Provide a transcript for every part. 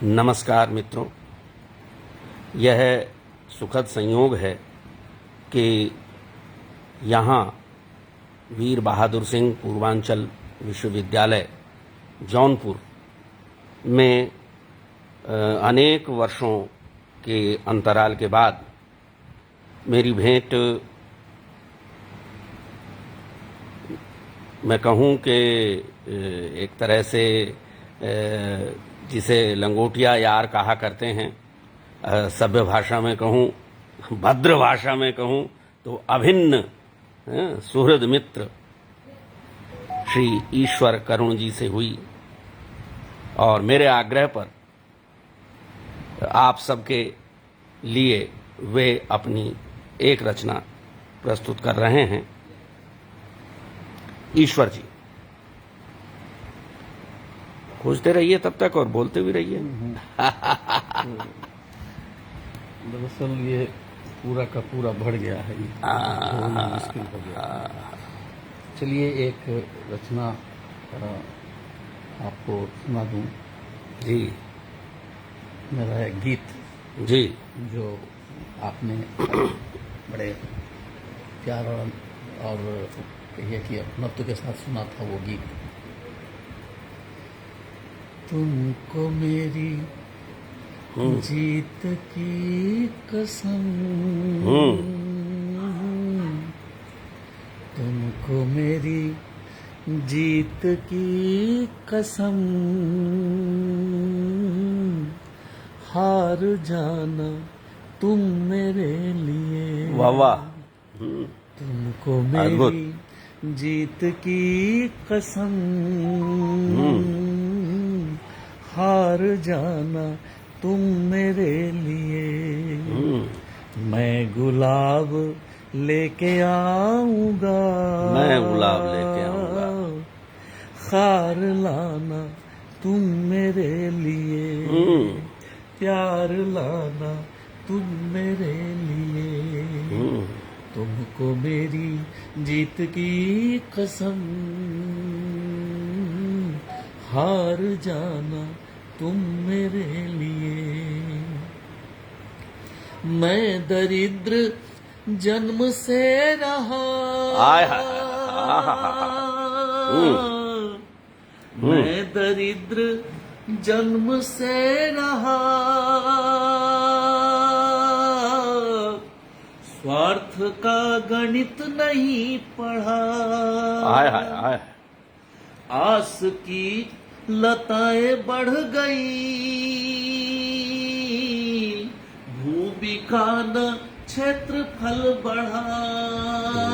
नमस्कार मित्रों, यह सुखद संयोग है कि यहाँ वीर बहादुर सिंह पूर्वांचल विश्वविद्यालय जौनपुर में अनेक वर्षों के अंतराल के बाद मेरी भेंट मैं कहूँ कि एक तरह से जिसे लंगोटिया यार कहा करते हैं, सभ्य भाषा में कहूँ, भद्र भाषा में कहूँ तो अभिन्न सुहृद मित्र श्री ईश्वर करुण जी से हुई और मेरे आग्रह पर आप सबके लिए वे अपनी एक रचना प्रस्तुत कर रहे हैं। ईश्वर जी, खोजते रहिए तब तक और बोलते भी रहिए। दरअसल ये पूरा का पूरा बढ़ गया है, मुश्किल हो गया। चलिए एक रचना आपको सुना दूं। जी, मेरा एक गीत जी, जो आपने बड़े प्यार और कहिए कि अपनत्व के साथ सुना था वो गीत। तुमको मेरी जीत की कसम, तुमको मेरी जीत की कसम, हार जाना तुम मेरे लिए। वाह वाह। तुमको मेरी जीत की कसम, हार जाना तुम मेरे लिए। मैं गुलाब लेके आऊंगा, मैं गुलाब लेके आऊंगा, हार लाना तुम मेरे लिए। प्यार लाना तुम मेरे लिए। तुमको मेरी जीत की कसम, हार जाना तुम मेरे लिए। मैं दरिद्र जन्म से रहा, मैं दरिद्र जन्म से रहा, स्वार्थ का गणित नहीं पढ़ा। आस की लताएं बढ़ गई, भूमि का न क्षेत्रफल बढ़ा।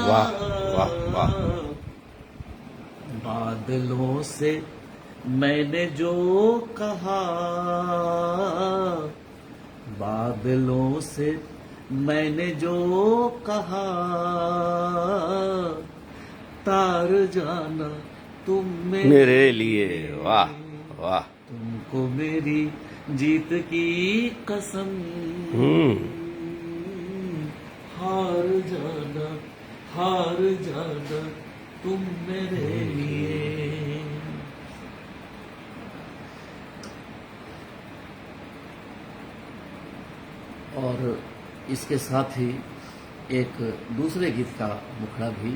वाह वाह वाह। बादलों से मैंने जो कहा, बादलों से मैंने जो कहा, तार जाना तुम मेरे लिए। वाह वाह। तुमको मेरी जीत की कसम, हार जाना तुम मेरे लिए। और इसके साथ ही एक दूसरे गीत का मुखड़ा भी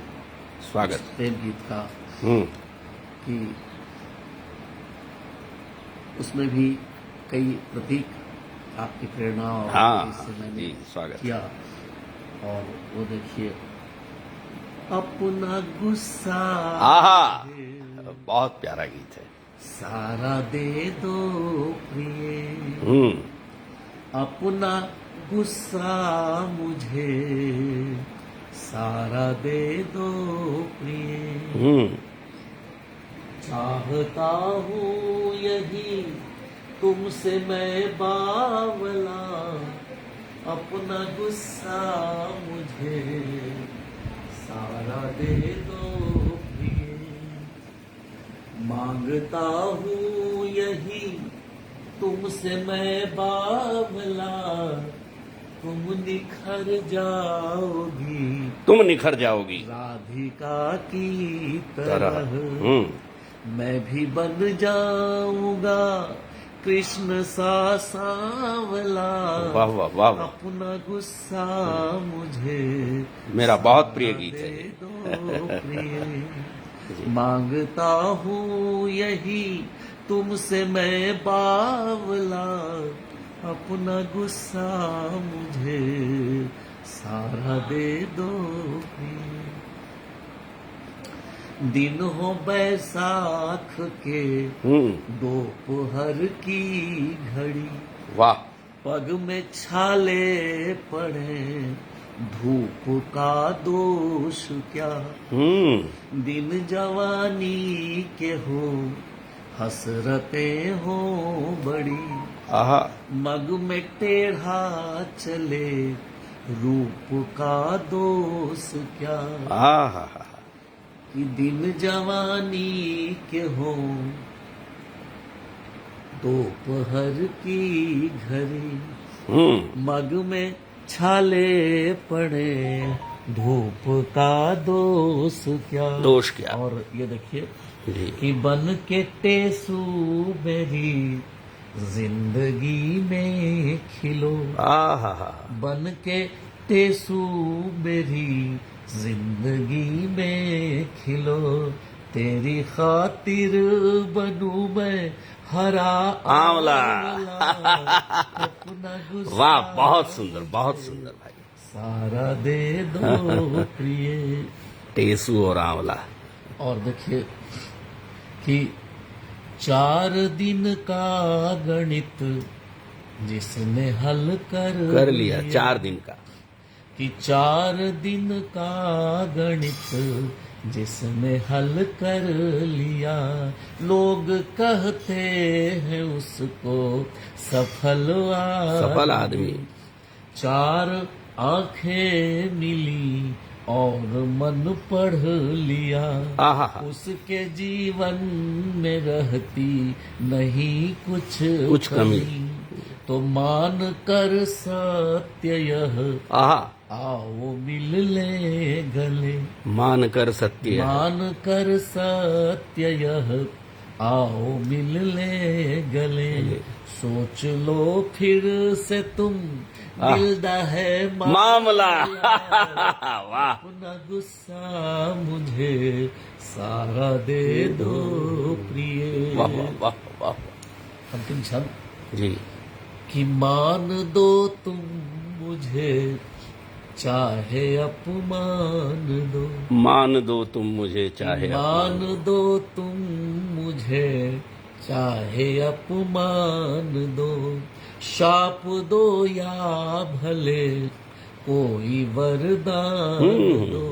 स्वागत, प्रेम गीत का, कि उसमें भी कई प्रतीक आपकी प्रेरणा और इससे मैंने स्वागत किया। और वो देखिए, अपना गुस्सा, बहुत प्यारा गीत है। सारा दे दो प्रिय, अपना गुस्सा मुझे सारा दे दो प्रिय। चाहता हूँ यही तुमसे मैं बावला, अपना गुस्सा मुझे सारा दे दो प्रिय। मांगता हूँ यही तुमसे मैं बावला, तुम निखर जाओगी, तुम निखर जाओगी राधिका की तरह। मैं भी बन जाऊंगा कृष्ण सा सांवला, वाह वाह वाह वाह, अपना गुस्सा मुझे मेरा बहुत प्रिय गीत है दे ये। दो प्रिय। मांगता हूँ यही तुमसे मैं बावला, अपना गुस्सा मुझे सारा दे दो प्रिय। दिन हो बैसाख के दोपहर की घड़ी, वाह, पग में छाले पड़े धूप का दोष क्या, दिन जवानी के हो हसरतें हो बड़ी, आहा, मग में टेढ़ा चले रूप का दोष क्या, आहा, कि दिन जवानी के हो दोपहर की घड़ी, मग में छाले पड़े धूप का दोष क्या, दोष क्या। और ये देखिए जी, कि बन के टेसू मेरी जिंदगी में खिलो, आहा, बन के टेसू मेरी जिंदगी में खिलो, तेरी खातिर बनूं मैं हरा आंवला। अपना गुस्सा वाह, बहुत सुंदर भाई। सारा दे दो प्रिय। टेसू और आंवला। और देखिए कि 4 दिन का गणित जिसने हल कर लिया 4 दिन का, कि 4 दिन का गणित जिसने हल कर लिया, लोग कहते हैं उसको सफल आदमी। 4 आंखें मिली और मन पढ़ लिया, आहा, उसके जीवन में रहती नहीं कुछ कमी, तो मान कर सत्य यह आहा, आओ मिल ले गले, मान कर सत्य, मान कर सत्य यह आओ मिल ले गले, सोच लो फिर से तुम दिलदा है मामला। वाह, अपना गुस्सा मुझे सारा दे दो प्रिय। वाह वाह वाह वाह, अंतिम शब्द जी, कि मान दो तुम मुझे चाहे अपमान दो, मान दो तुम मुझे चाहे मान दो तुम मुझे चाहे अपमान दो, शाप दो या भले कोई वरदान दो,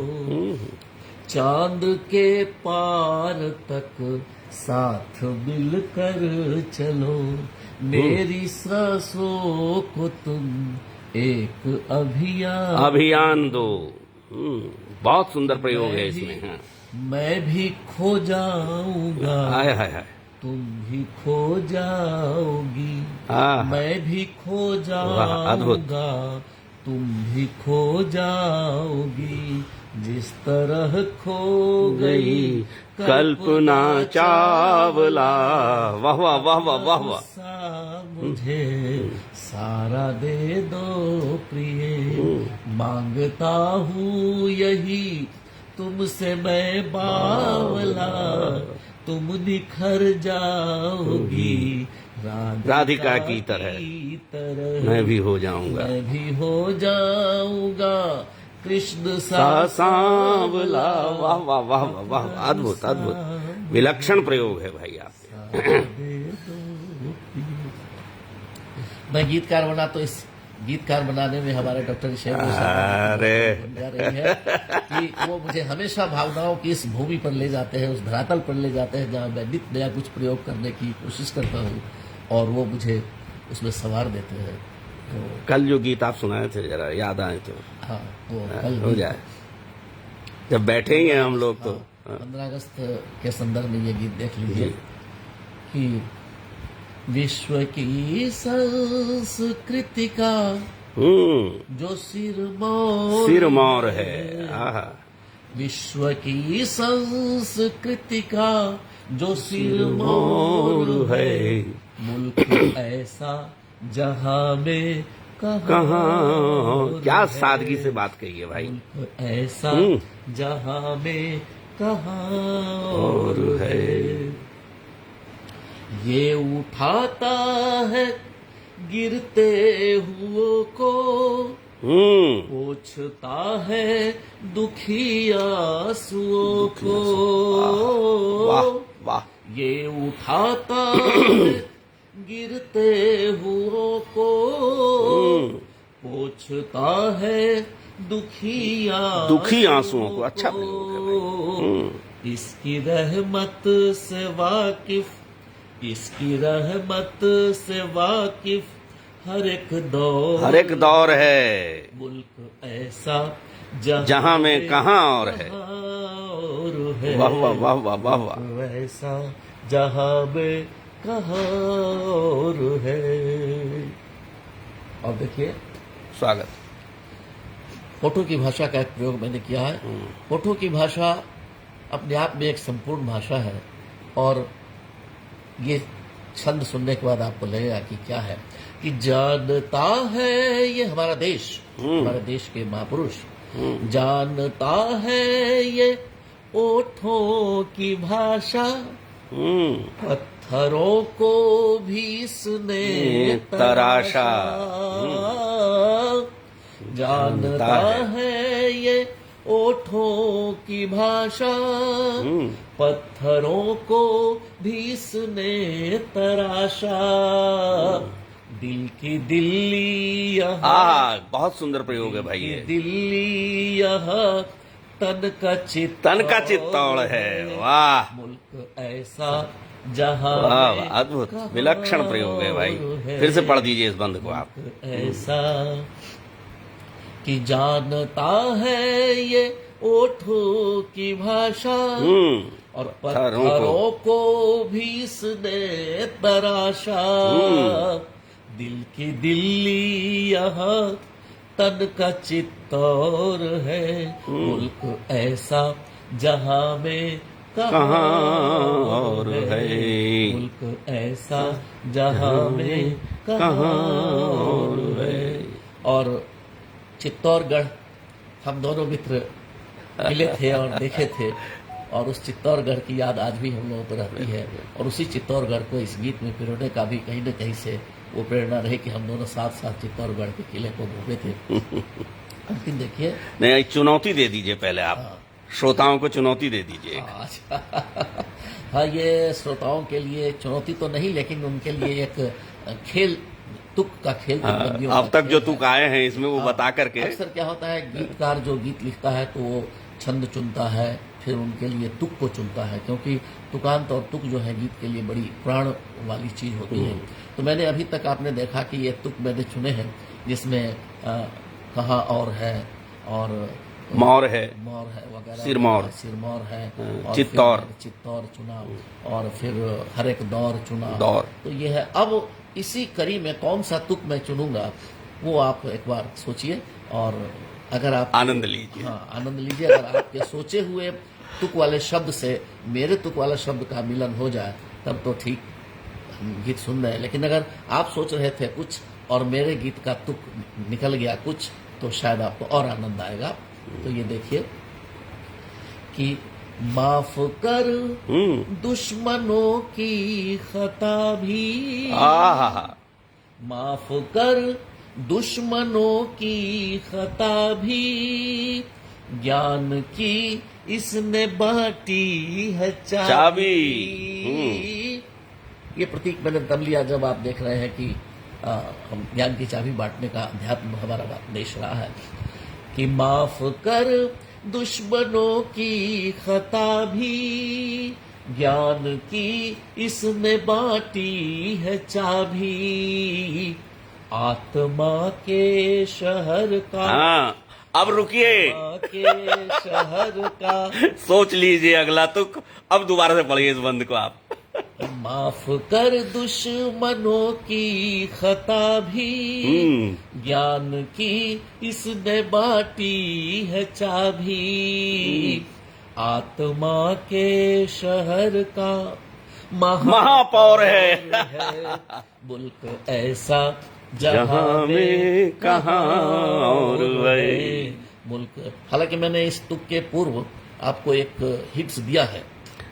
चांद के पार तक साथ मिलकर चलो, मेरी सांसों को तुम एक अभियान दो। बहुत सुंदर प्रयोग है इसमें। हाँ, मैं भी खो जाऊंगा, हाय हाय हाय, तुम भी खो जाओगी, हाँ, मैं भी खो वाह, अद्भुत। जाऊंगा, तुम भी खो जाओगी, जिस तरह खो गई कल्पना चावला। वाह वाह वाह वाह वाह वाह, गुस्सा मुझे सारा दे दो प्रिय, मांगता हूँ यही तुमसे मैं बावला, तुम निखर जाओगी राधिका की तरह मैं भी हो जाऊंगा, मैं भी हो जाऊंगा कृष्ण सा सांवला। वाह वाह वाह वाह वाह, अद्भुत अद्भुत, विलक्षण प्रयोग है भाई आपके। मैं गीतकार बना तो इस गीतकार बनाने में हमारे डॉक्टर शेर जा रही है कि वो मुझे हमेशा भावनाओं की इस भूमि पर ले जाते हैं, उस धरातल पर ले जाते हैं जहाँ मैं नित्य नया कुछ प्रयोग करने की कोशिश करता हूँ और वो मुझे उसमें संवार देते हैं। तो कल जो गीत आप सुनाए थे जरा याद आए तो हाँ, वो कल हो जाए, जब बैठेंगे हम लोग तो 15 अगस्त के संदर्भ में ये गीत देख लीजिए कि विश्व की संस्कृति का जो सिरमौर है, आहा, विश्व की संस्कृति का जो सिरमौर है, मुल्क ऐसा जहां में कहाँ, क्या सादगी से बात कही है भाई। मुल्क ऐसा जहां में कहाँ और है। ये उठाता है गिरते हुओं को, पोंछता है दुखी आंसुओं को। वाह वाह। ये उठाता है गिरते हुओं को, पोंछता है दुखी आंसुओं को। अच्छा प्रयोग है भाई। इसकी रहमत से वाकिफ, इसकी रहमत से वाकिफ हर एक दौर है। मुल्क ऐसा जहां में कहाँ और है। वाह वाह वाह वाह वाह वाह। मुल्क ऐसा जहां में कहाँ और है। और देखिए, स्वागत। होठों की भाषा का एक प्रयोग मैंने किया है। होठों की भाषा अपने आप में एक संपूर्ण भाषा है, और ये छंद सुनने के बाद आपको लगेगा कि क्या है, कि जानता है ये हमारा देश, हमारे देश के महापुरुष, जानता है ये ओठों की भाषा, पत्थरों को भी इसने तराशा। जानता है ये ओठों की भाषा, पत्थरों को भी इसने तराशा। दिल की दिल्ली यहाँ, बहुत सुंदर प्रयोग है भाई ये। दिल्ली यहाँ तन का चित्तौड़ है। वाह। मुल्क ऐसा जहाँ वाह, अद्भुत विलक्षण प्रयोग है भाई। फिर से पढ़ दीजिए इस बंद को आप। ऐसा कि जानता है ये ओठों की भाषा, और पत्थरों को भी इसने तराशा। दिल की दिल्ली यहाँ तन का चित्तौर है, मुल्क ऐसा जहां में कहाँ और है। मुल्क ऐसा जहां में कहाँ और है। और चित्तौड़गढ़ हम दोनों मित्र मिले थे और देखे थे, और उस चित्तौड़गढ़ की याद आज भी हम लोगों को रहती है। और उसी चित्तौड़गढ़ को इस गीत में पिरोने का भी कहीं न कहीं से वो प्रेरणा रही कि हम दोनों साथ साथ चित्तौड़गढ़ के किले को घूमे थे। अंतिम देखिए, नहीं, चुनौती दे दीजिए पहले आप। श्रोताओं को चुनौती दे दीजिए। अच्छा। हाँ, ये श्रोताओं के लिए चुनौती तो नहीं, लेकिन उनके लिए एक खेल, तुक का खेल। अब तक जो तुक आए हैं इसमें वो बता करके। अक्सर क्या होता है, गीतकार जो गीत लिखता है तो वो छंद चुनता है, फिर उनके लिए तुक को चुनता है, क्योंकि तुकांत और तुक जो है गीत के लिए बड़ी प्राण वाली चीज होती है। तो मैंने अभी तक आपने देखा कि ये तुक मैंने चुने हैं, जिसमें कहाँ और है, और मोर है वगैरह, सिरमौर है, और चित्तौर चुना, और फिर हर एक दौर चुना। तो ये है। अब इसी कड़ी में कौन सा तुक मैं चुनूंगा, वो आप एक बार सोचिए, और अगर आप आनंद लीजिए। हाँ, आनंद लीजिए। अगर आपके सोचे हुए तुक वाले शब्द से मेरे तुक वाला शब्द का मिलन हो जाए तब तो ठीक, हम गीत सुन रहे हैं। लेकिन अगर आप सोच रहे थे कुछ और मेरे गीत का तुक निकल गया कुछ, तो शायद आपको और आनंद आएगा। तो ये देखिए कि माफ कर दुश्मनों की खता भी, माफ कर दुश्मनों की खता भी, ज्ञान की इसने बांटी है चाबी। ये प्रतीक मैंने तब लिया जब आप देख रहे हैं कि हम ज्ञान की चाबी बांटने का अध्यात्म हमारा देश रहा है, कि माफ कर दुश्मनों की खता भी, ज्ञान की इसने बांटी है चाबी। आत्मा के शहर का, अब रुकिए, के शहर का सोच लीजिए अगला तुक। अब दोबारा से पढ़िए इस बंद को आप। माफ कर दुश्मनों की खता भी, ज्ञान की इसने बांटी है चाबी। आत्मा के शहर का, महापौर है। मुल्क ऐसा जहां जहां में कहाँ और वही। मुल्क। हालांकि मैंने इस तुक के पूर्व आपको एक हिंट्स दिया है।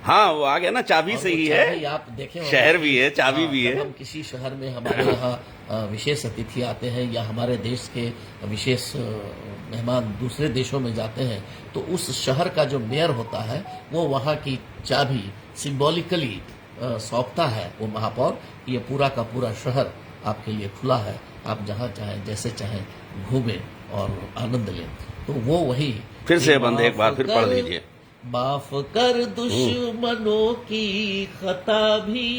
हाँ, वो आ गया ना, चाबी से ही चाबी है, आप देखें होंगे। शहर भी है, चाबी भी जब है। हम किसी शहर में हमारे यहाँ विशेष अतिथि आते हैं या हमारे देश के विशेष मेहमान दूसरे देशों में जाते हैं, तो उस शहर का जो मेयर होता है वो वहाँ की चाबी सिंबॉलिकली सौंपता है वो महापौर। ये पूरा का पूरा शहर आपके लिए खुला है, आप जहाँ चाहें जैसे चाहें घूमें और आनंद लें। तो वो वही फिर से बंद एक बार फिर पढ़ लीजिए। माफ कर दुश्मनों की खता भी